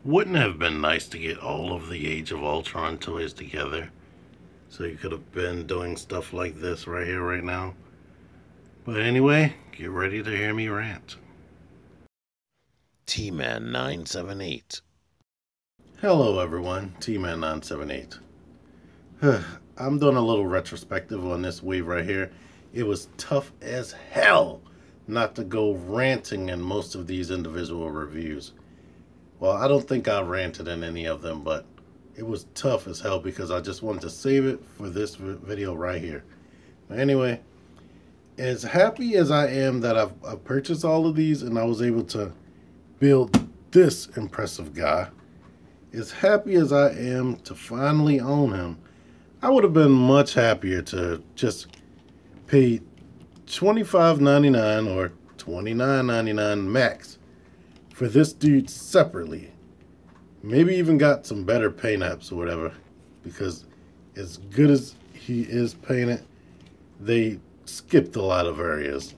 Wouldn't it have been nice to get all of the Age of Ultron toys together? So you could have been doing stuff like this right here, right now. But anyway, get ready to hear me rant. T-Man 978. Hello everyone, T-Man 978. I'm doing a little retrospective on this wave right here. It was tough as hell not to go ranting in most of these individual reviews. Well, I don't think I ranted in any of them, but it was tough as hell because I just wanted to save it for this video right here. But anyway, as happy as I am that I've purchased all of these and I was able to build this impressive guy, as happy as I am to finally own him, I would have been much happier to just pay $25.99 or $29.99 max for this dude separately. Maybe even got some better paint apps or whatever, because as good as he is painted, they skipped a lot of areas,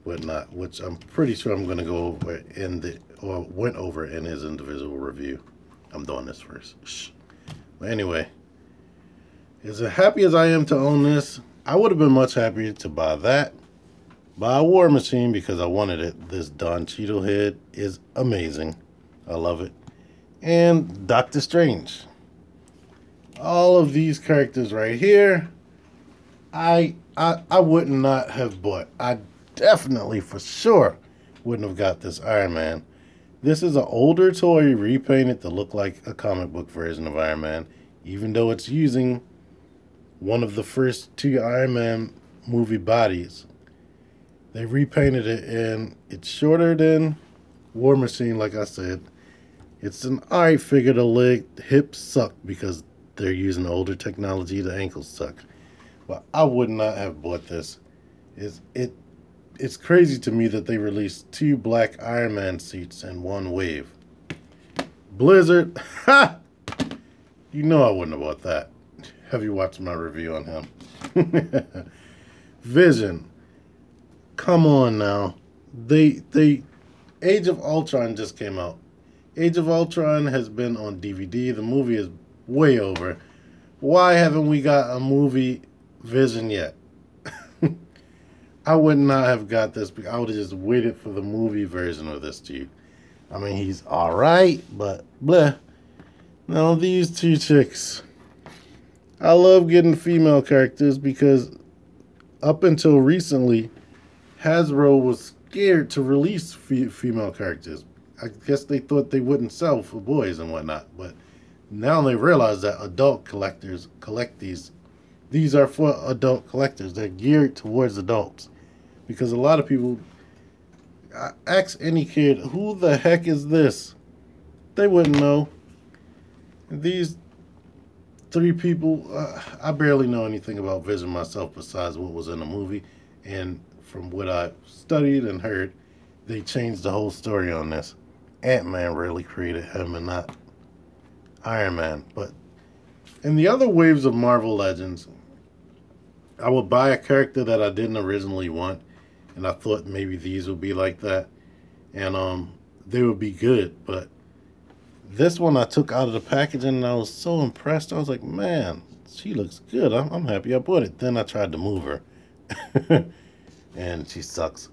whatnot, which I'm pretty sure I'm going to go over went over in his individual review. I'm doing this first. Shh. But anyway, as happy as I am to own this, I would have been much happier to buy that. Buy a War Machine because I wanted it. This Don Cheadle head is amazing. I love it. And Doctor Strange. All of these characters right here, I would not have bought. I definitely, for sure, wouldn't have got this Iron Man. This is an older toy repainted to look like a comic book version of Iron Man, even though it's using one of the first two Iron Man movie bodies. They repainted it, and it's shorter than War Machine, like I said. It's an alright figure. The hips suck because they're using older technology. The ankles suck. But I would not have bought this. It's crazy to me that they released two black Iron Man suits in one wave. Blizzard, ha! You know I wouldn't have bought that. Have you watched my review on him? Vision. Come on now. Age of Ultron just came out. Age of Ultron has been on DVD. The movie is way over. Why haven't we got a movie Vision yet? I would not have got this. I would have just waited for the movie version of this dude. I mean, he's alright, but bleh. Now these two chicks. I love getting female characters because up until recently, Hasbro was scared to release female characters. I guess they thought they wouldn't sell for boys and whatnot, but now they realize that adult collectors collect these. These are for adult collectors. They're geared towards adults. Because a lot of people, ask any kid, who the heck is this? They wouldn't know. These three people, I barely know anything about Vision myself besides what was in the movie. And from what I studied and heard, they changed the whole story on this. Ant-Man really created him and not Iron Man. But in the other waves of Marvel Legends, I would buy a character that I didn't originally want, and I thought maybe these would be like that, and they would be good. But this one I took out of the packaging, and I was so impressed. I was like, man, she looks good. I'm happy I bought it. Then I tried to move her, and she sucks.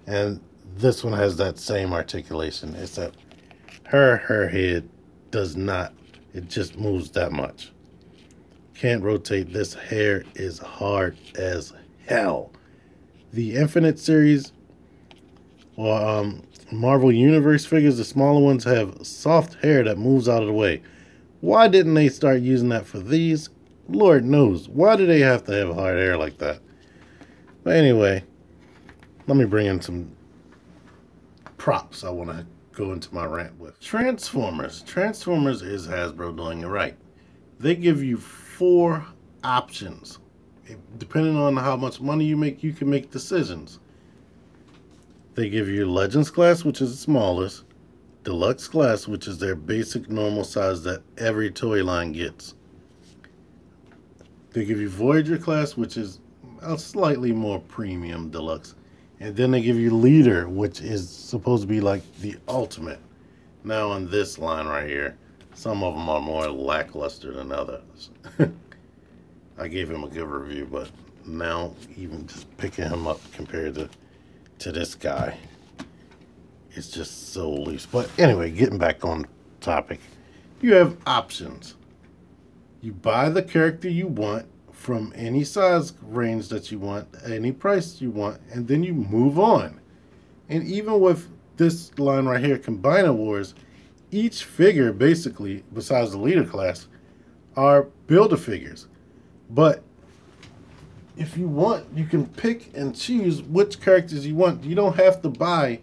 And this one has that same articulation. It's that her head does not. It just moves that much. Can't rotate. This hair is hard as hell. The Infinite series or Marvel Universe figures, the smaller ones, have soft hair that moves out of the way. Why didn't they start using that for these? Lord knows. Why do they have to have hard hair like that? But anyway, let me bring in some props I want to go into my rant with. Transformers. Transformers is Hasbro doing it right. They give you 4 options. Depending on how much money you make, you can make decisions. They give you Legends class, which is the smallest. Deluxe class, which is their basic normal size that every toy line gets. They give you Voyager class, which is a slightly more premium deluxe. And then they give you Leader, which is supposed to be like the ultimate. Now on this line right here, some of them are more lackluster than others. I gave him a good review, but now even just picking him up compared to this guy, it's just so loose. But anyway, getting back on topic, you have options. You buy the character you want from any size range that you want, any price you want, and then you move on. And even with this line right here, Combiner Wars, each figure basically, besides the leader class, are Build-A-Figures. But if you want, you can pick and choose which characters you want. You don't have to buy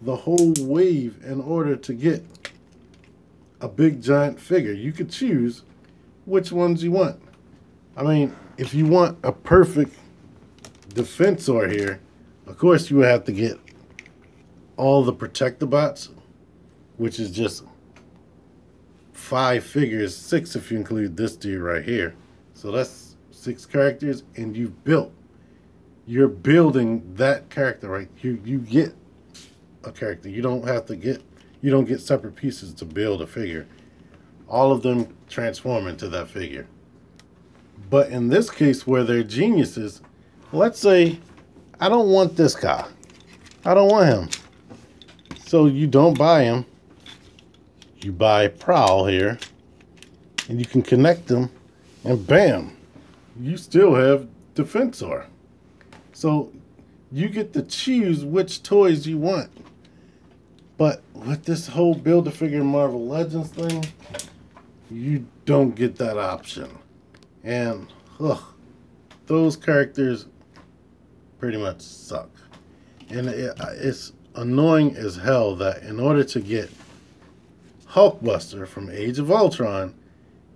the whole wave in order to get a big giant figure. You could choose which ones you want. I mean, if you want a perfect Defensor here, of course you would have to get all the Protectobots, which is just 5 figures, 6 if you include this dude right here. So that's 6 characters, and you're building that character, right? You get a character. You don't get separate pieces to build a figure. All of them transform into that figure. But in this case, where they're geniuses, let's say I don't want this guy. I don't want him. So you don't buy him. You buy Prowl here, and you can connect them, and bam, you still have Defensor. So you get to choose which toys you want. But with this whole Build-A-Figure Marvel Legends thing, you don't get that option. And those characters pretty much suck. And it's annoying as hell that in order to get Hulkbuster from Age of Ultron,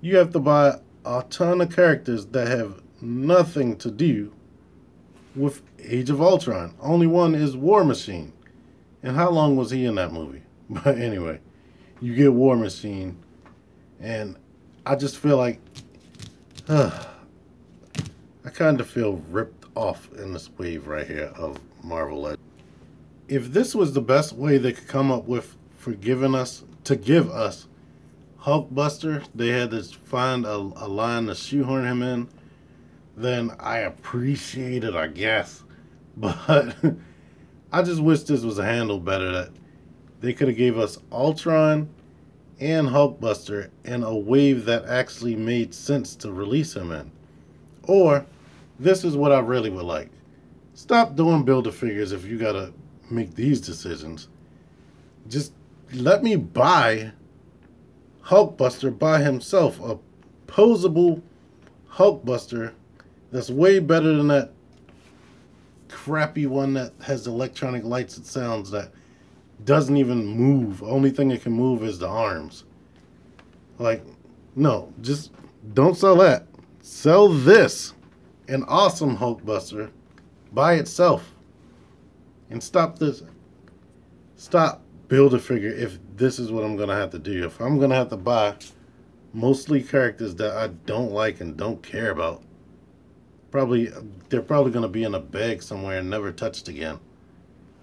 you have to buy a ton of characters that have nothing to do with Age of Ultron. Only one is War Machine. And how long was he in that movie? But anyway, you get War Machine, and I just feel like I kind of feel ripped off in this wave right here of Marvel Legends. If this was the best way they could come up with for give us Hulkbuster, they had to find a line to shoehorn him in, then I appreciate it, I guess. But I just wish this was handled better, that they could have gave us Ultron and Hulkbuster in a wave that actually made sense to release him in. Or, this is what I really would like. Stop doing Build-A-Figures if you gotta make these decisions. Just let me buy Hulkbuster by himself. A posable Hulkbuster that's way better than that crappy one that has electronic lights and sounds that doesn't even move. Only thing it can move is the arms. Like, no, just don't sell that. Sell this, an awesome Hulkbuster, by itself. And stop Build-A-Figure if this is what I'm going to have to do. If I'm going to have to buy mostly characters that I don't like and don't care about, they're probably going to be in a bag somewhere and never touched again.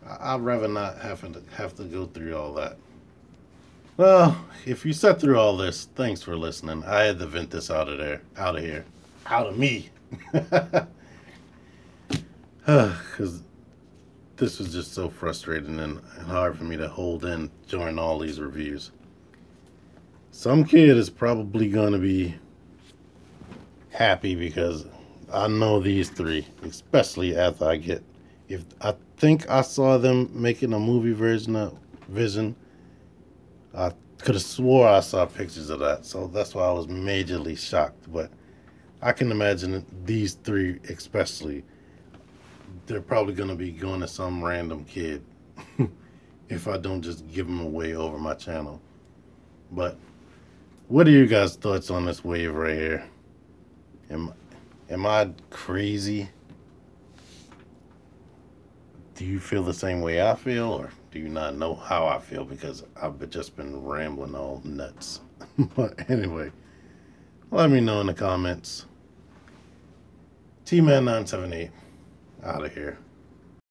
I'd rather not have to go through all that. Well, if you sat through all this, thanks for listening. I had to vent this out of me. Because this was just so frustrating and hard for me to hold in during all these reviews. Some kid is probably going to be happy because I know these 3, especially after I think I saw them making a movie version of Vision. I could have swore I saw pictures of that, so that's why I was majorly shocked. But I can imagine these 3 especially, they're probably going to be going to some random kid if I don't just give them away over my channel. But what are you guys' thoughts on this wave right here? Am I crazy? Do you feel the same way I feel, or do you not know how I feel because I've just been rambling all nuts? But anyway, let me know in the comments. T-Man978 out of here.